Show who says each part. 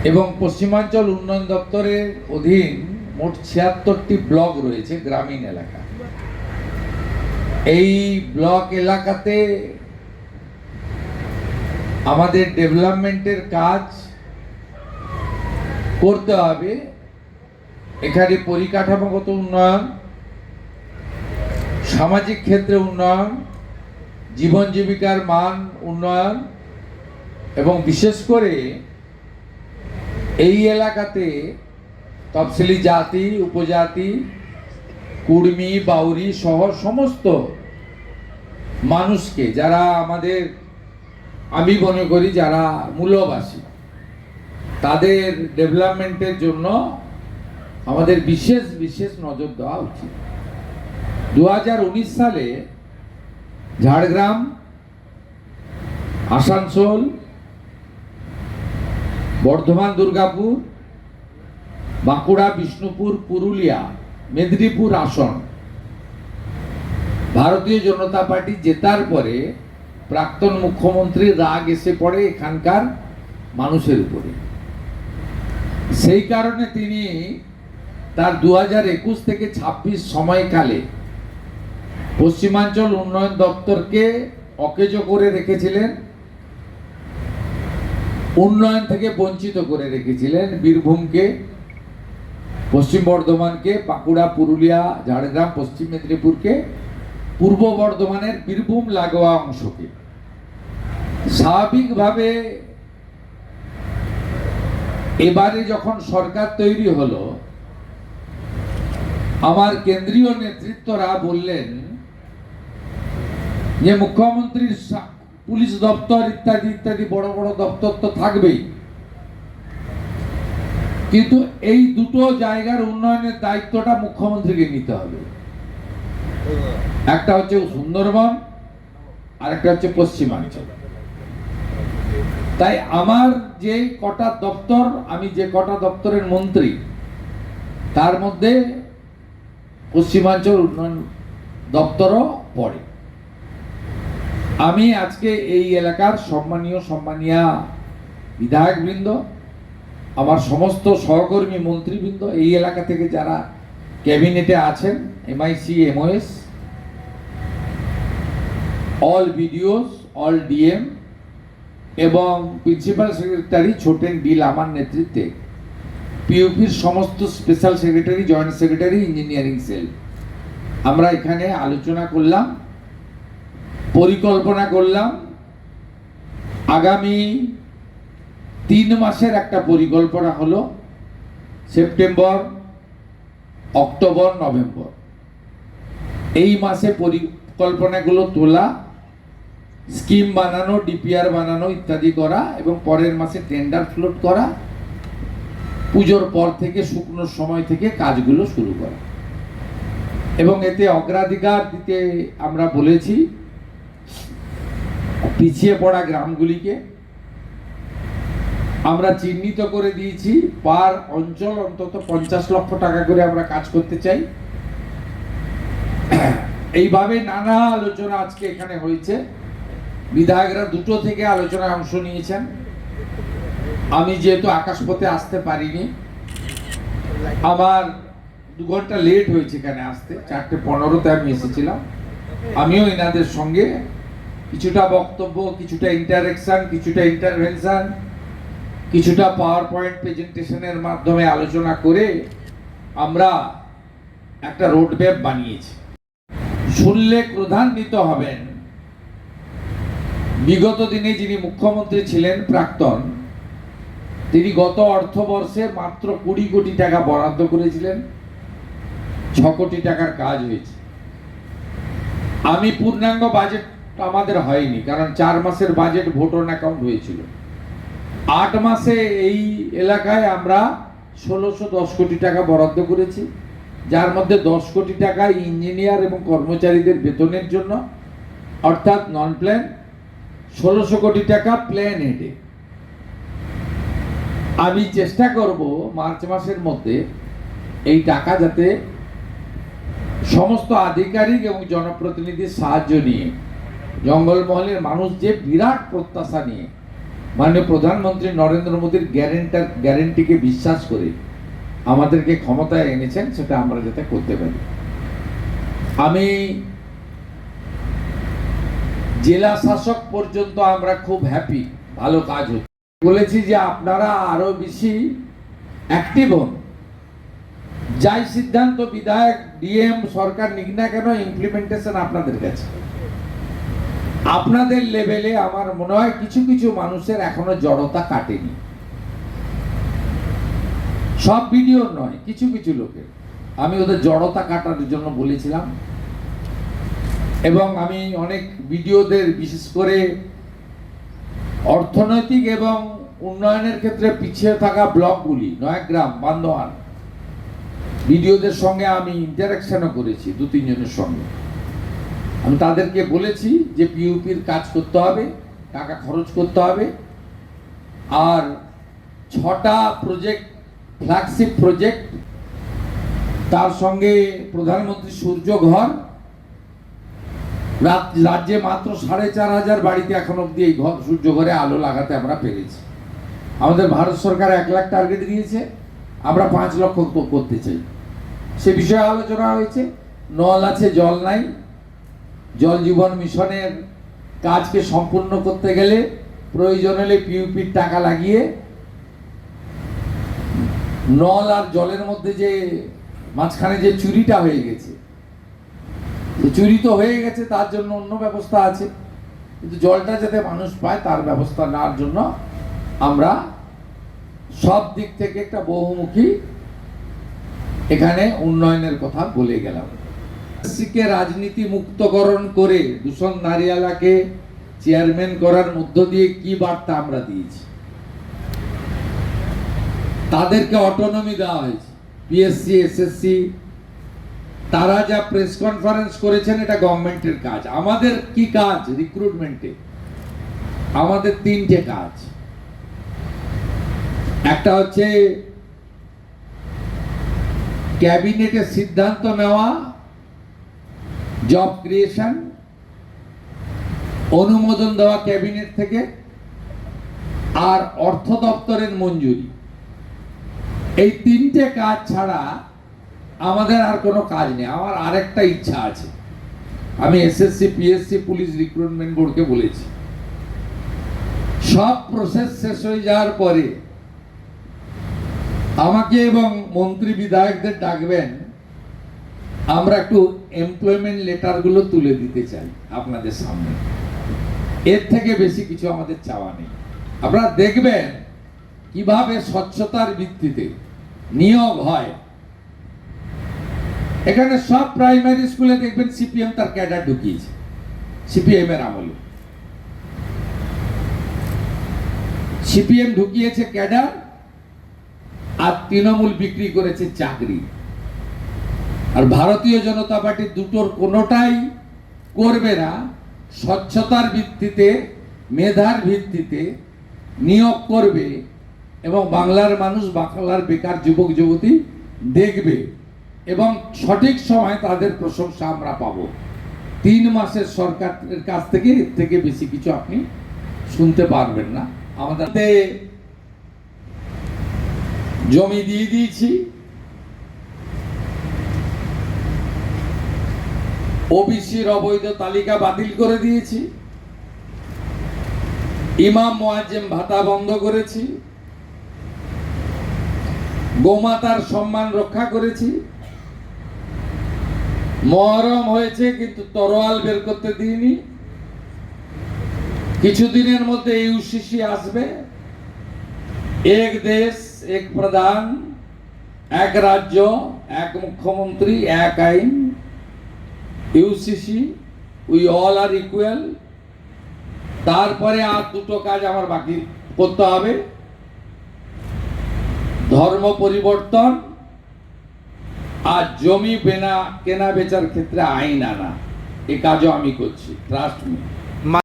Speaker 1: এবং পশ্চিমাঞ্চল উন্নয়ন দপ্তরের অধীন মোট ৭৬টি ব্লক রয়েছে গ্রামীণ এলাকা। এই ব্লক এলাকাতে আমাদের ডেভেলপমেন্টের কাজ করতে হবে। এখানে পরিকাঠামোগত উন্নয়ন, সামাজিক ক্ষেত্রে উন্নয়ন, জীবন জীবিকার মান উন্নয়ন এবং বিশেষ করে এই এলাকাতে তফসিলি জাতি, উপজাতি, কুর্মী, বাউরি সহ সমস্ত মানুষকে, যারা আমাদের, আমি মনে করি যারা মূল্যবাসী, তাদের ডেভেলপমেন্টের জন্য আমাদের বিশেষ বিশেষ নজর দেওয়া উচিত। 2019 সালে ঝাড়গ্রাম, আসানসোল, বর্ধমান, দুর্গাপুর, বাঁকুড়া, বিষ্ণুপুর, পুরুলিয়া, মেদিনীপুর আসন ভারতীয় জনতা পার্টি জেতার পরে প্রাক্তন মুখ্যমন্ত্রীর রাগ এসে পড়ে এখানকার মানুষের উপরে। সেই কারণে তিনি তার 2021 থেকে 26 সময়কালে পশ্চিমাঞ্চল উন্নয়ন দপ্তরকে অকেজো করে রেখেছিলেন, উন্নয়ন থেকে বঞ্চিত করে রেখেছিলেন। বীরভূমকে, পশ্চিম বর্ধমানকে, বাঁকুড়া, পুরুলিয়া, ঝাড়গ্রাম, পশ্চিম মেদিনীপুরকে, পূর্ব বর্ধমানের বীরভূম লাগোয়া অংশকে। স্বাভাবিকভাবে এবারে যখন সরকার তৈরি হলো, আমার কেন্দ্রীয় নেতৃত্বরা বললেন যে মুখ্যমন্ত্রীর পুলিশ দপ্তর ইত্যাদি ইত্যাদি বড় বড় দপ্তর তো থাকবেই, কিন্তু এই দুটো জায়গার উন্নয়নের দায়িত্বটা মুখ্যমন্ত্রীকে নিতে হবে। একটা হচ্ছে সুন্দরবন আর একটা হচ্ছে পশ্চিমাঞ্চল। তাই আমার যে কটা দপ্তর, আমি যে কটা দপ্তরের মন্ত্রী, তার মধ্যে পশ্চিমাঞ্চল উন্নয়ন দপ্তরও পড়ে। আমি আজকে এই এলাকার সম্মানীয়া বিধায়কবৃন্দ, আমার সমস্ত সহকর্মী মন্ত্রীবৃন্দ, এই এলাকা থেকে যারা ক্যাবিনেটে আছেন, MIC, MOS, all BDOs, all DM এবং প্রিন্সিপাল সেক্রেটারি ছোটেন বিল আমার নেতৃত্বে, পিইউপির সমস্ত special secretary, joint secretary, engineering cell, আমরা এখানে আলোচনা করলাম, পরিকল্পনা করলাম। আগামী 3 মাসের একটা পরিকল্পনা হলো, সেপ্টেম্বর, অক্টোবর, নভেম্বর, এই মাসে পরিকল্পনাগুলো তোলা, স্কিম বানানো, ডিপিআর বানানো ইত্যাদি করা এবং পরের মাসে টেন্ডার ফ্লোট করা, পুজোর পর থেকে শুকনোর সময় থেকে কাজগুলো শুরু করা। এবং এতে অগ্রাধিকার দিতে আমরা বলেছি পিছিয়ে পড়া গ্রামগুলিকে। আমরা চিহ্নিত করে দিয়েছি পার অঞ্চল অন্তত 50 লক্ষ টাকা করে আমরা কাজ করতে চাই। এইভাবে নানা আলোচনা আজকে এখানে হয়েছে। বিধায়করা দুটো থেকে আলোচনায় অংশ নিয়েছেন। আমি যেহেতু আকাশপথে আসতে পারিনি, আমার 2 ঘন্টা লেট হয়েছে এখানে আসতে, 4:15-তে আমি এসেছিলাম। আমিও এনাদের সঙ্গে কিছুটা বক্তব্য, কিছুটা ইন্টারেকশন, কিছুটা ইন্টারভেনশন, কিছুটা পাওয়ার পয়েন্ট প্রেজেন্টেশনের মাধ্যমে আলোচনা করে আমরা একটা রোডম্যাপ বানিয়েছি। শুনলে ক্রোধান্বিত হবেন, বিগত দিনে যিনি মুখ্যমন্ত্রী ছিলেন প্রাক্তন, তিনি গত অর্থবর্ষে মাত্র 20 কোটি টাকা বরাদ্দ করেছিলেন, 6 কোটি টাকার কাজ হয়েছে। আমি পূর্ণাঙ্গ বাজেট আমাদের হয়নি, কারণ 4 মাসের বাজেট ভোট অন অ্যাকাউন্ট হয়েছিল। 8 মাসে এই এলাকায় আমরা 1610 কোটি টাকা বরাদ্দ করেছি, যার মধ্যে 10 কোটি টাকা ইঞ্জিনিয়ার এবং কর্মচারীদের বেতনের জন্য, অর্থাৎ নন প্ল্যান, 1600 কোটি টাকা প্ল্যান হেডে। আমি চেষ্টা করব মার্চ মাসের মধ্যে এই টাকা যাতে সমস্ত আধিকারিক এবং জনপ্রতিনিধির সাহায্য নিয়ে, জঙ্গলমহলের মানুষ যে বিরাট প্রত্যাশা নিয়ে মাননীয় প্রধানমন্ত্রী নরেন্দ্র মোদীর গ্যারেন্টিকে বিশ্বাস করে আমাদেরকে ক্ষমতায় এনেছেন, সেটা আমরা যাতে করতে পারি। আমি জেলা শাসক পর্যন্ত আমরা খুব হ্যাপি, ভালো কাজ হচ্ছে। বলেছি যে আপনারা আরো বেশি অ্যাক্টিভ হন, যাই সিদ্ধান্ত বিধায়ক ডিএম সরকার নিক না কেন, ইমপ্লিমেন্টেশন আপনাদের কাছে। আপনাদের লেভেলে আমার মনে হয় কিছু কিছু মানুষের এখনো জড়তা কাটেনি, সব ভিডিও নয়, কিছু কিছু লোকের। আমি ওদের জড়তা কাটার জন্য বলেছিলাম, এবং আমি অনেক ভিডিওদের, বিশেষ করে অর্থনৈতিক এবং উন্নয়নের ক্ষেত্রে পিছিয়ে থাকা ব্লকগুলি, নয়াগ্রাম, বান্দোয়ান, ভিডিওদের সঙ্গে আমি ইন্টারাকশনও করেছি, 2-3 জনের সঙ্গে। আমি তাদেরকে বলেছি যে পিইউপির কাজ করতে হবে, টাকা খরচ করতে হবে, আর 6টা প্রজেক্ট, ফ্ল্যাগশিপ প্রজেক্ট, তার সঙ্গে প্রধানমন্ত্রী সূর্য ঘর, রাজ্যে মাত্র 4,500 বাড়িতে এখন অব্দি এই ঘর, সূর্য ঘরে আলো লাগাতে আমরা পেরেছি। আমাদের ভারত সরকার 1 লাখ টার্গেট দিয়েছে, আমরা 5 লক্ষ করতে চাই। সে বিষয়ে আলোচনা হয়েছে। নল আছে, জল নাই। জল জীবন মিশনের কাজকে সম্পূর্ণ করতে গেলে প্রয়োজন হলে পিইউপির টাকা লাগিয়ে নল আর জলের মধ্যে যে মাঝখানে যে চুরিটা হয়ে গেছে, চুরি তো হয়ে গেছে, তার জন্য অন্য ব্যবস্থা আছে, কিন্তু জলটা যাতে মানুষ পায় তার ব্যবস্থা নেওয়ার জন্য আমরা সব দিক থেকে একটা বহুমুখী এখানে উন্নয়নের কথা বলে গেলাম। কে রাজনীতি মুক্তকরণ করে দূষণ নারিয়ালাকে চেয়ারম্যান করার মধ্য দিয়ে কি বার্তা আমরা দিয়েছি? তাদেরকে অটোনমি দেওয়া হয়েছে। পিএসসি, এসএসসি, তারা যা প্রেস কনফারেন্স করেছেন, এটা গভর্নমেন্টের কাজ। আমাদের কি কাজ? রিক্রুটমেন্টে আমাদের 3টে কাজ। একটা হচ্ছে ক্যাবিনেটে সিদ্ধান্ত নেওয়া, জব ক্রিয়েশন, অনুমোদন দেওয়া ক্যাবিনেট থেকে, আর অর্থ দপ্তরের মঞ্জুরি। এই 3টে কাজ ছাড়া আমাদের আর কোনো কাজ নেই। আমার আরেকটা ইচ্ছা আছে, আমি এসএসসি, পিএসসি, পুলিশ রিক্রুটমেন্ট বোর্ডকে বলেছি, সব প্রসেস শেষ হয়ে যাওয়ার পরে আমাকে এবং মন্ত্রী বিধায়কদের ডাকবেন, আমরা একটু এমপ্লয়মেন্ট লেটারগুলো তুলে দিতে চাই আপনাদের সামনে। এর থেকে বেশি কিছু আমাদের চাওয়া নেই। আপনারা দেখবেন কিভাবে স্বচ্ছতার ভিত্তিতে নিয়োগ হয়। এখানে সব প্রাইমারি স্কুলে দেখবেন সিপিএম তার ক্যাডার ঢুকিয়েছে, সিপিএম এর আমলে সিপিএম ঢুকিয়েছে ক্যাডার, আর তৃণমূল বিক্রি করেছে চাকরি। আর ভারতীয় জনতা পার্টি দুটোর কোনোটাই করবে না। স্বচ্ছতার ভিত্তিতে, মেধার ভিত্তিতে নিয়োগ করবে, এবং বাংলার মানুষ, বাংলার বেকার যুবক যুবতী দেখবে, এবং সঠিক সময় তাদের প্রশংসা আমরা পাবো। 3 মাসের সরকারের কাছ থেকে এর থেকে বেশি কিছু আপনি শুনতে পারবেন না। আমাদের জমি দিয়ে দিয়েছি, ওবিসির অবৈধ তালিকা বাতিল করে দিয়েছি, ইমাম মুয়াজ্জেম ভাতা বন্ধ করেছি, গোমাতার সম্মান রক্ষা করেছি। মহরম হয়েছে কিন্তু তরোয়াল বের করতে দিইনি। কিছুদিনের মধ্যে ইউসিসি আসবে, এক দেশ এক প্রধান, এক রাজ্য এক মুখ্যমন্ত্রী এক আইন, UCC, we all are equal. তারপরে আর 2টো কাজ আমার বাকি করতে হবে, ধর্ম পরিবর্তন আর জমি কেনা বেচার ক্ষেত্রে আইন আনা। এই কাজও আমি করছি, ট্রাস্ট মি।